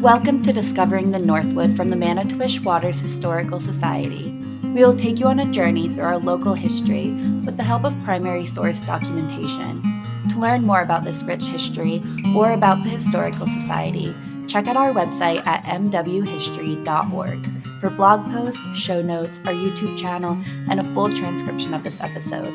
Welcome to Discovering the Northwood from the Manitowish Waters Historical Society. We will take you on a journey through our local history with the help of primary source documentation. To learn more about this rich history or about the Historical Society, check out our website at mwhistory.org for blog posts, show notes, our YouTube channel, and a full transcription of this episode.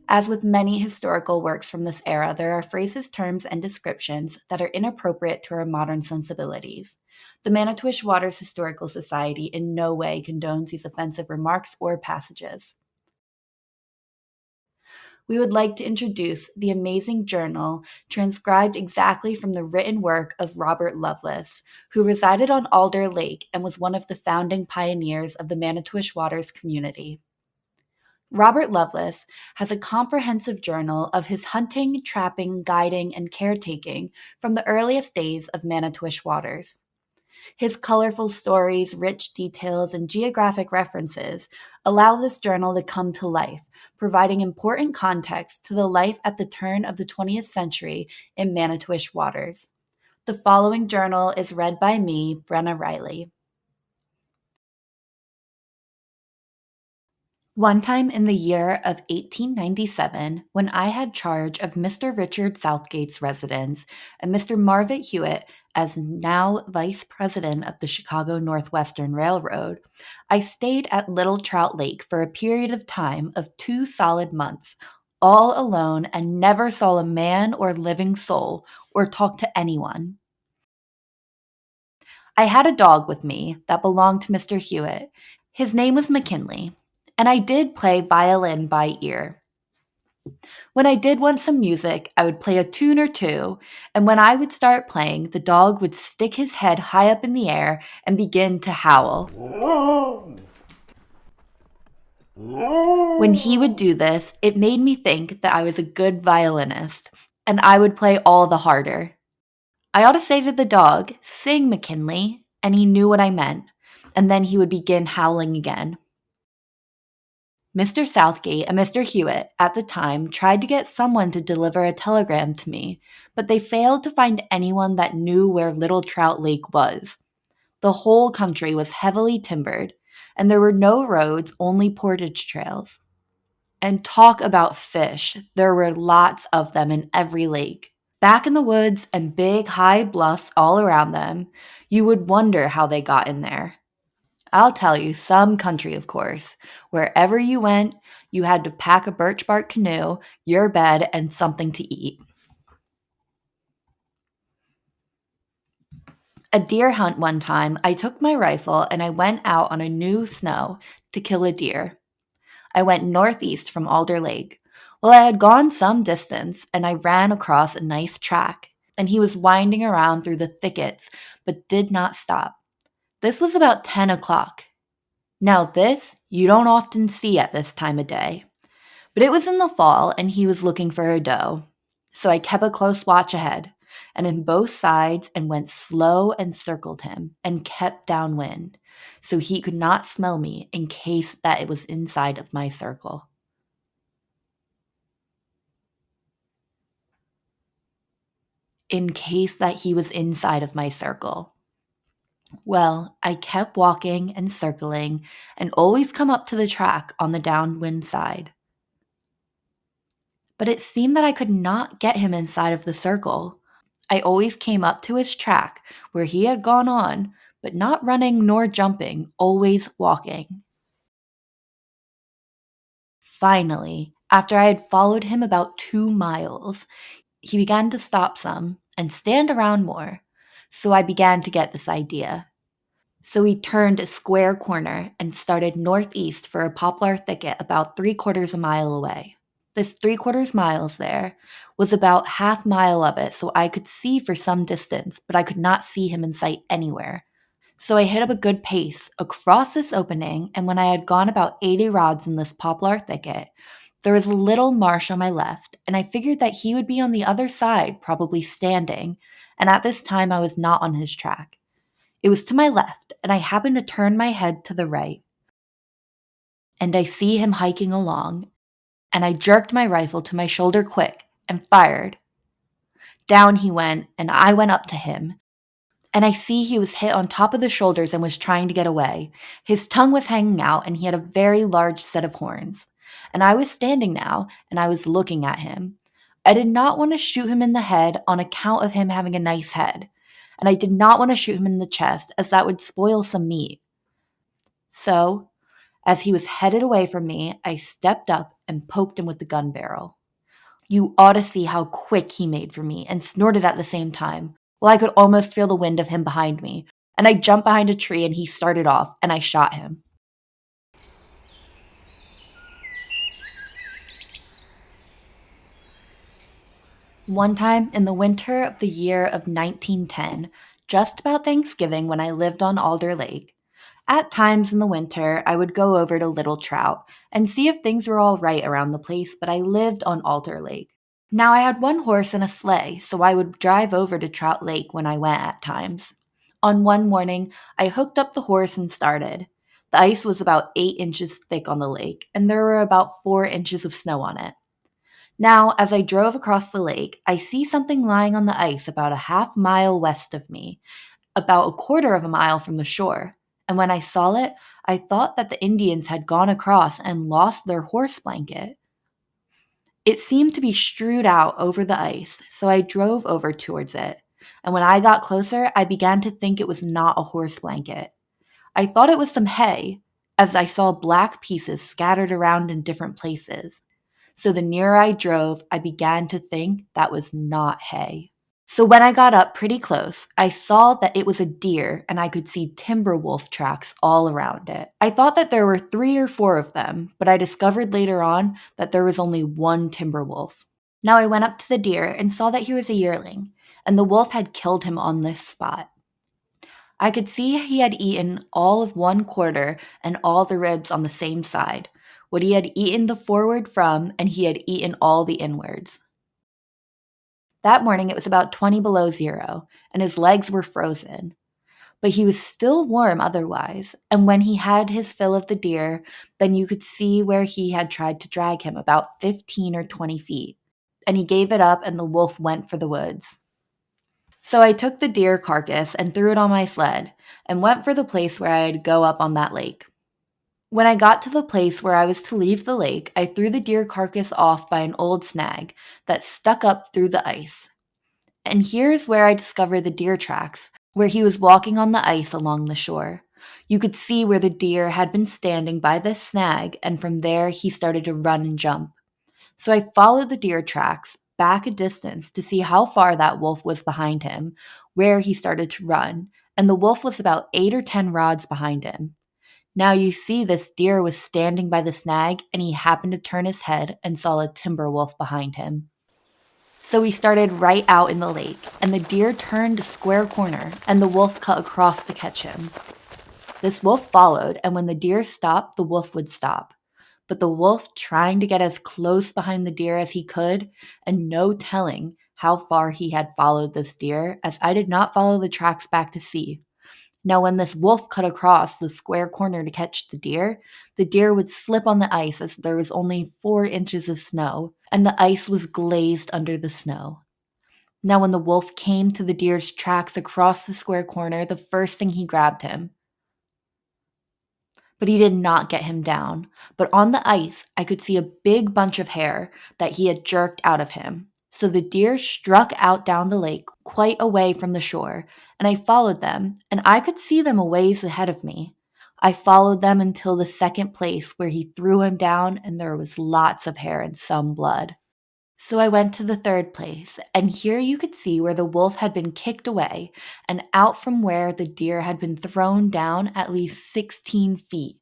As with many historical works from this era, there are phrases, terms, and descriptions that are inappropriate to our modern sensibilities. The Manitowish Waters Historical Society in no way condones these offensive remarks or passages. We would like to introduce the amazing journal transcribed exactly from the written work of Robert Loveless, who resided on Alder Lake and was one of the founding pioneers of the Manitowish Waters community. Robert Loveless has a comprehensive journal of his hunting, trapping, guiding, and caretaking from the earliest days of Manitowish Waters. His colorful stories, rich details, and geographic references allow this journal to come to life, providing important context to the life at the turn of the 20th century in Manitowish Waters. The following journal is read by me, Brenna Riley. One time in the year of 1897, when I had charge of Mr. Richard Southgate's residence and Mr. Marvett Hewitt as now Vice President of the Chicago Northwestern Railroad, I stayed at Little Trout Lake for a period of time of 2 solid months, all alone, and never saw a man or living soul or talked to anyone. I had a dog with me that belonged to Mr. Hewitt. His name was McKinley, and I did play violin by ear. When I did want some music, I would play a tune or two, and when I would start playing, the dog would stick his head high up in the air and begin to howl. When he would do this, it made me think that I was a good violinist, and I would play all the harder. I ought to say to the dog, "Sing, McKinley," and he knew what I meant, and then he would begin howling again. Mr. Southgate and Mr. Hewitt at the time tried to get someone to deliver a telegram to me, but they failed to find anyone that knew where Little Trout Lake was. The whole country was heavily timbered, and there were no roads, only portage trails. And talk about fish, there were lots of them in every lake. Back in the woods and big high bluffs all around them, you would wonder how they got in there. I'll tell you, some country, of course. Wherever you went, you had to pack a birch bark canoe, your bed, and something to eat. A deer hunt one time, I took my rifle and I went out on a new snow to kill a deer. I went northeast from Alder Lake. Well, I had gone some distance and I ran across a nice track, and he was winding around through the thickets but did not stop. This was about 10 o'clock. Now this, you don't often see at this time of day. But it was in the fall, and he was looking for a doe. So I kept a close watch ahead, and in both sides, and went slow and circled him, and kept downwind, so he could not smell me in case that it was inside of my circle. In case that he was inside of my circle. Well, I kept walking and circling, and always come up to the track on the downwind side. But it seemed that I could not get him inside of the circle. I always came up to his track where he had gone on, but not running nor jumping, always walking. Finally, after I had followed him about 2 miles, he began to stop some and stand around more. So I began to get this idea. So he turned a square corner and started northeast for a poplar thicket about 3/4 mile away. This 3/4 miles there was about half mile of it, so I could see for some distance, but I could not see him in sight anywhere. So I hit up a good pace across this opening, and when I had gone about 80 rods in this poplar thicket, there was a little marsh on my left, and I figured that he would be on the other side, probably standing, and at this time I was not on his track. It was to my left, and I happened to turn my head to the right, and I see him hiking along, and I jerked my rifle to my shoulder quick and fired. Down he went, and I went up to him. And I see he was hit on top of the shoulders and was trying to get away. His tongue was hanging out, and he had a very large set of horns. And I was standing now, and I was looking at him. I did not want to shoot him in the head on account of him having a nice head. And I did not want to shoot him in the chest, as that would spoil some meat. So, as he was headed away from me, I stepped up and poked him with the gun barrel. You ought to see how quick he made for me and snorted at the same time. Well, I could almost feel the wind of him behind me. And I jumped behind a tree and he started off and I shot him. One time in the winter of the year of 1910, just about Thanksgiving when I lived on Alder Lake, at times in the winter I would go over to Little Trout and see if things were all right around the place, but I lived on Alder Lake. Now I had one horse and a sleigh, so I would drive over to Trout Lake when I went at times. On one morning, I hooked up the horse and started. The ice was about 8 inches thick on the lake, and there were about 4 inches of snow on it. Now, as I drove across the lake, I see something lying on the ice about a half mile west of me, about a quarter of a mile from the shore. And when I saw it, I thought that the Indians had gone across and lost their horse blanket. It seemed to be strewed out over the ice, so I drove over towards it. And when I got closer, I began to think it was not a horse blanket. I thought it was some hay, as I saw black pieces scattered around in different places. So the nearer I drove, I began to think that was not hay. So when I got up pretty close, I saw that it was a deer and I could see timber wolf tracks all around it. I thought that there were 3 or 4 of them, but I discovered later on that there was only one timber wolf. Now I went up to the deer and saw that he was a yearling, and the wolf had killed him on this spot. I could see he had eaten all of one quarter and all the ribs on the same side, what he had eaten the forward from, and he had eaten all the inwards. That morning it was about 20 below zero, and his legs were frozen. But he was still warm otherwise, and when he had his fill of the deer, then you could see where he had tried to drag him about 15 or 20 feet. And he gave it up, and the wolf went for the woods. So I took the deer carcass and threw it on my sled, and went for the place where I'd go up on that lake. When I got to the place where I was to leave the lake, I threw the deer carcass off by an old snag that stuck up through the ice. And here's where I discovered the deer tracks, where he was walking on the ice along the shore. You could see where the deer had been standing by this snag, and from there he started to run and jump. So I followed the deer tracks back a distance to see how far that wolf was behind him, where he started to run, and the wolf was about 8 or 10 rods behind him. Now you see this deer was standing by the snag, and he happened to turn his head and saw a timber wolf behind him. So we started right out in the lake, and the deer turned a square corner, and the wolf cut across to catch him. This wolf followed, and when the deer stopped, the wolf would stop. But the wolf, trying to get as close behind the deer as he could, and no telling how far he had followed this deer, as I did not follow the tracks back to see. Now, when this wolf cut across the square corner to catch the deer would slip on the ice as there was only 4 inches of snow, and the ice was glazed under the snow. Now, when the wolf came to the deer's tracks across the square corner, the first thing he grabbed him. But he did not get him down. But on the ice, I could see a big bunch of hair that he had jerked out of him. So the deer struck out down the lake quite away from the shore, and I followed them, and I could see them a ways ahead of me. I followed them until the second place where he threw him down, and there was lots of hair and some blood. So I went to the third place, and here you could see where the wolf had been kicked away, and out from where the deer had been thrown down at least 16 feet,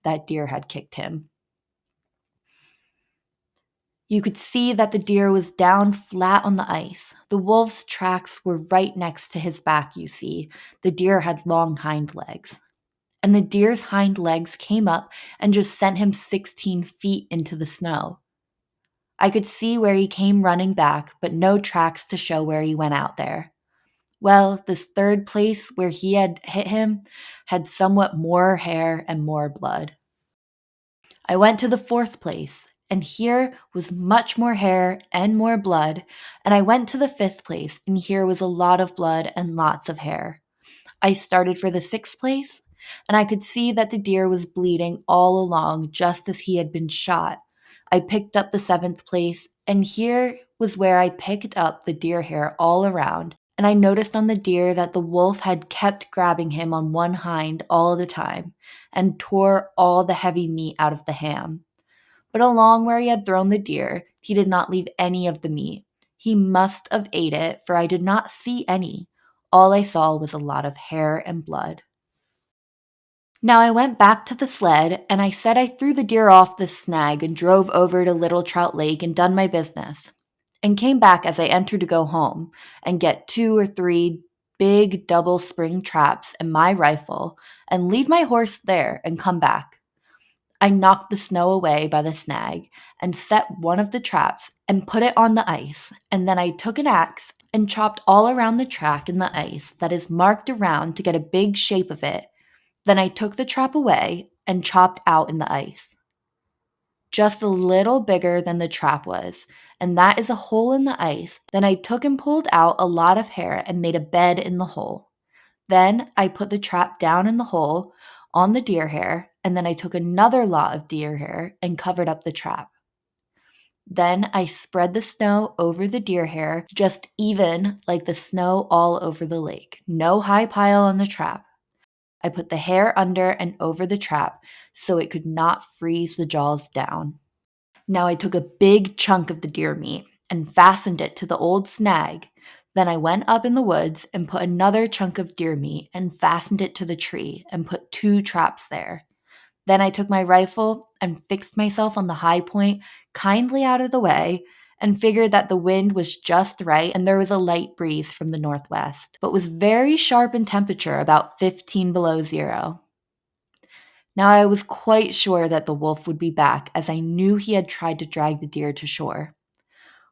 that deer had kicked him. You could see that the deer was down flat on the ice. The wolf's tracks were right next to his back, you see. The deer had long hind legs. And the deer's hind legs came up and just sent him 16 feet into the snow. I could see where he came running back, but no tracks to show where he went out there. Well, this third place where he had hit him had somewhat more hair and more blood. I went to the fourth place, and here was much more hair and more blood, and I went to the fifth place, and here was a lot of blood and lots of hair. I started for the sixth place, and I could see that the deer was bleeding all along just as he had been shot. I picked up the seventh place, and here was where I picked up the deer hair all around, and I noticed on the deer that the wolf had kept grabbing him on one hind all the time and tore all the heavy meat out of the ham. But along where he had thrown the deer, he did not leave any of the meat. He must have ate it, for I did not see any. All I saw was a lot of hair and blood. Now I went back to the sled, and I said I threw the deer off the snag and drove over to Little Trout Lake and done my business, and came back as I entered to go home and get 2 or 3 big double spring traps and my rifle and leave my horse there and come back. I knocked the snow away by the snag and set one of the traps and put it on the ice, and then I took an axe and chopped all around the track in the ice that is marked around to get a big shape of it. Then I took the trap away and chopped out in the ice, just a little bigger than the trap was, and that is a hole in the ice. Then I took and pulled out a lot of hair and made a bed in the hole. Then I put the trap down in the hole on the deer hair, and then I took another lot of deer hair and covered up the trap. Then I spread the snow over the deer hair, just even like the snow all over the lake. No high pile on the trap. I put the hair under and over the trap so it could not freeze the jaws down. Now I took a big chunk of the deer meat and fastened it to the old snag. Then I went up in the woods and put another chunk of deer meat and fastened it to the tree and put 2 traps there. Then I took my rifle and fixed myself on the high point, kindly out of the way, and figured that the wind was just right and there was a light breeze from the northwest, but was very sharp in temperature, about 15 below zero. Now I was quite sure that the wolf would be back, as I knew he had tried to drag the deer to shore.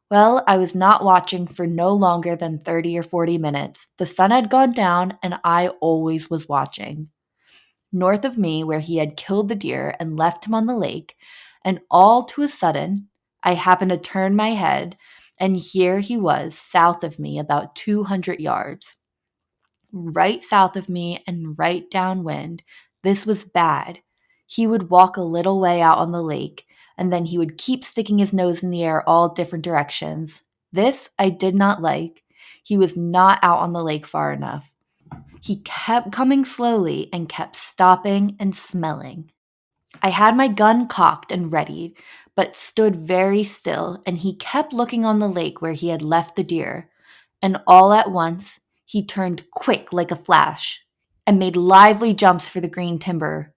Well, I was not watching for no longer than 30 or 40 minutes. The sun had gone down, and I always was watching. North of me, where he had killed the deer and left him on the lake, and all to a sudden, I happened to turn my head, and here he was, south of me, about 200 yards. Right south of me and right downwind. This was bad. He would walk a little way out on the lake, and then he would keep sticking his nose in the air all different directions. This I did not like. He was not out on the lake far enough. He kept coming slowly and kept stopping and smelling. I had my gun cocked and readied, but stood very still, and he kept looking on the lake where he had left the deer. And all at once, he turned quick like a flash and made lively jumps for the green timber.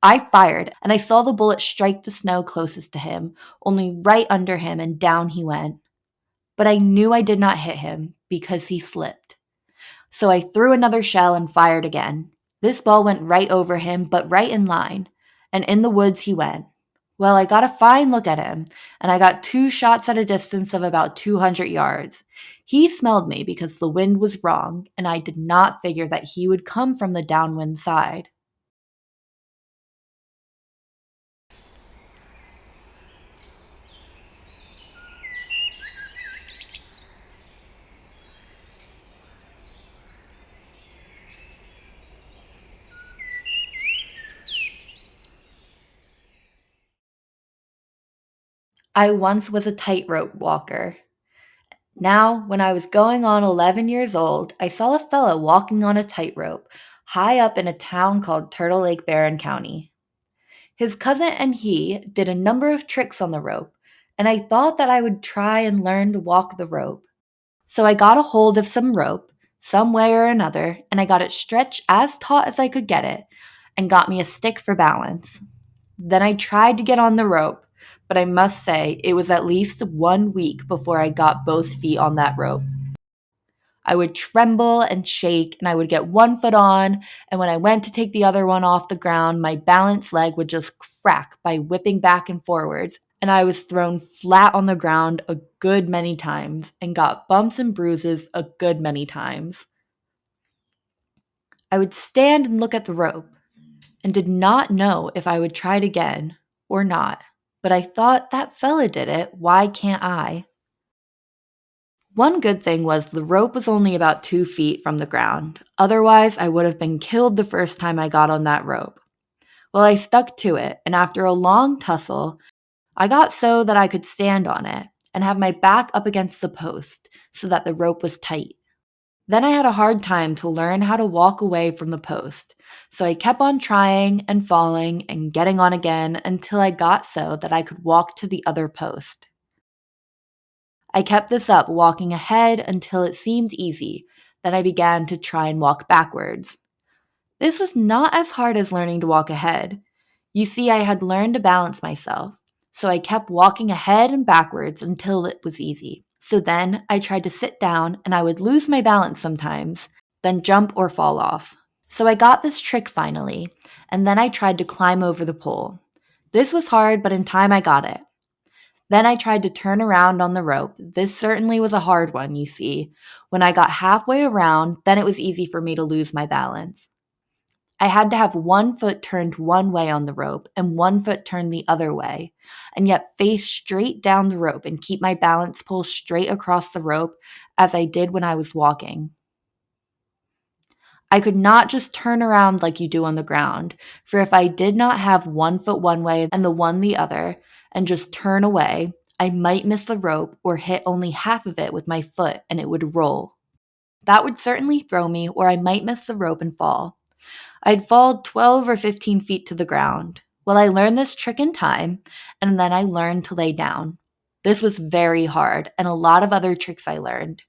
I fired, and I saw the bullet strike the snow closest to him, only right under him, and down he went. But I knew I did not hit him because he slipped. So I threw another shell and fired again. This ball went right over him, but right in line, and in the woods he went. Well, I got a fine look at him, and I got 2 shots at a distance of about 200 yards. He smelled me because the wind was wrong, and I did not figure that he would come from the downwind side. I once was a tightrope walker. Now, when I was going on 11 years old, I saw a fellow walking on a tightrope high up in a town called Turtle Lake, Barron County. His cousin and he did a number of tricks on the rope, and I thought that I would try and learn to walk the rope. So I got a hold of some rope, some way or another, and I got it stretched as taut as I could get it, and got me a stick for balance. Then I tried to get on the rope, but I must say it was at least 1 week before I got both feet on that rope. I would tremble and shake, and I would get one foot on, and when I went to take the other one off the ground, my balanced leg would just crack by whipping back and forwards, and I was thrown flat on the ground a good many times and got bumps and bruises a good many times. I would stand and look at the rope and did not know if I would try it again or not. But I thought that fella did it, why can't I? One good thing was the rope was only about 2 feet from the ground. Otherwise, I would have been killed the first time I got on that rope. Well, I stuck to it, and after a long tussle, I got so that I could stand on it and have my back up against the post so that the rope was tight. Then I had a hard time to learn how to walk away from the post, so I kept on trying and falling and getting on again until I got so that I could walk to the other post. I kept this up, walking ahead until it seemed easy. Then I began to try and walk backwards. This was not as hard as learning to walk ahead. You see, I had learned to balance myself, so I kept walking ahead and backwards until it was easy. So then I tried to sit down and I would lose my balance sometimes, then jump or fall off. So I got this trick finally, and then I tried to climb over the pole. This was hard, but in time I got it. Then I tried to turn around on the rope. This certainly was a hard one, you see. When I got halfway around, then it was easy for me to lose my balance. I had to have one foot turned one way on the rope and one foot turned the other way, and yet face straight down the rope and keep my balance pole straight across the rope as I did when I was walking. I could not just turn around like you do on the ground, for if I did not have one foot one way and the one the other, and just turn away, I might miss the rope or hit only half of it with my foot and it would roll. That would certainly throw me, or I might miss the rope and fall. I'd fall 12 or 15 feet to the ground. Well, I learned this trick in time, and then I learned to lay down. This was very hard, and a lot of other tricks I learned.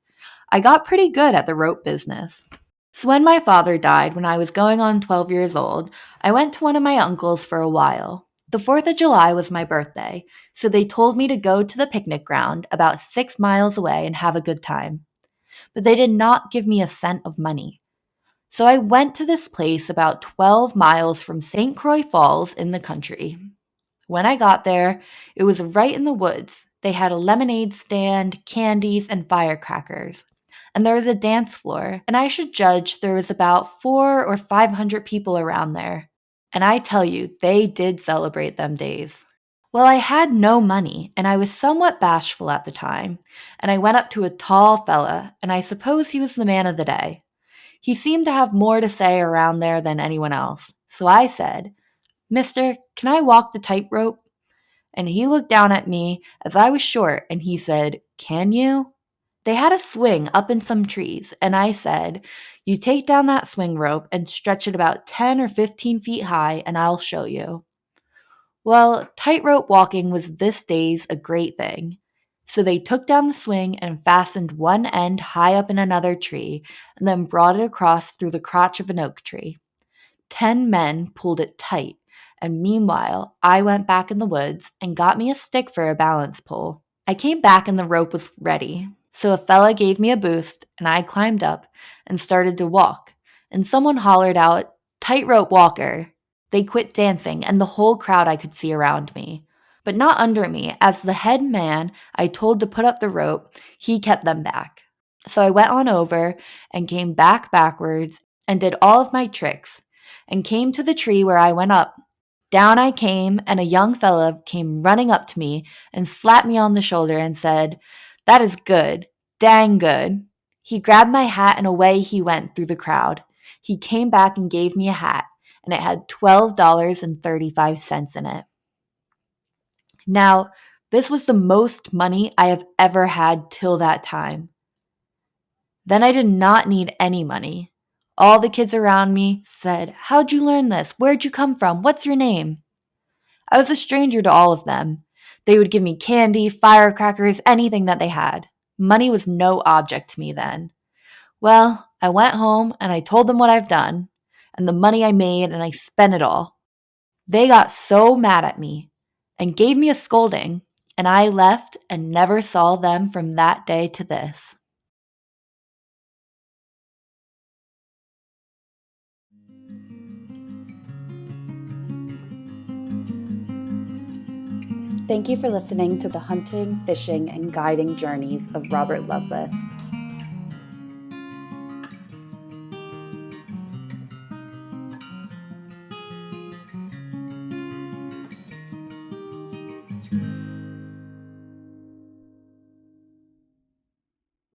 I got pretty good at the rope business. So when my father died when I was going on 12 years old, I went to one of my uncles for a while. The 4th of July was my birthday, so they told me to go to the picnic ground about 6 miles away and have a good time. But they did not give me a cent of money. So I went to this place about 12 miles from St. Croix Falls in the country. When I got there, it was right in the woods. They had a lemonade stand, candies, and firecrackers. And there was a dance floor, and I should judge there was about 400 or 500 people around there. And I tell you, they did celebrate them days. Well, I had no money, and I was somewhat bashful at the time, and I went up to a tall fella, and I suppose he was the man of the day. He seemed to have more to say around there than anyone else, so I said, "Mister, can I walk the tightrope?" And he looked down at me as I was short, and he said, "Can you?" They had a swing up in some trees, and I said, "You take down that swing rope and stretch it about 10 or 15 feet high, and I'll show you." Well, tightrope walking was this days a great thing. So they took down the swing and fastened one end high up in another tree, and then brought it across through the crotch of an oak tree. 10 men pulled it tight, and meanwhile, I went back in the woods and got me a stick for a balance pole. I came back and the rope was ready. So a fella gave me a boost, and I climbed up and started to walk, and someone hollered out, "Tightrope walker." They quit dancing, and the whole crowd I could see around me. But not under me, as the head man I told to put up the rope, he kept them back. So I went on over and came back backwards and did all of my tricks, and came to the tree where I went up. Down I came, and a young fellow came running up to me and slapped me on the shoulder and said, "That is good, dang good." He grabbed my hat and away he went through the crowd. He came back and gave me a hat, and it had $12.35 in it. Now, this was the most money I have ever had till that time. Then I did not need any money. All the kids around me said, "How'd you learn this? Where'd you come from? What's your name?" I was a stranger to all of them. They would give me candy, firecrackers, anything that they had. Money was no object to me then. Well, I went home and I told them what I've done and the money I made, and I spent it all. They got so mad at me and gave me a scolding, and I left and never saw them from that day to this. Thank you for listening to the hunting, fishing, and guiding journeys of Robert Loveless.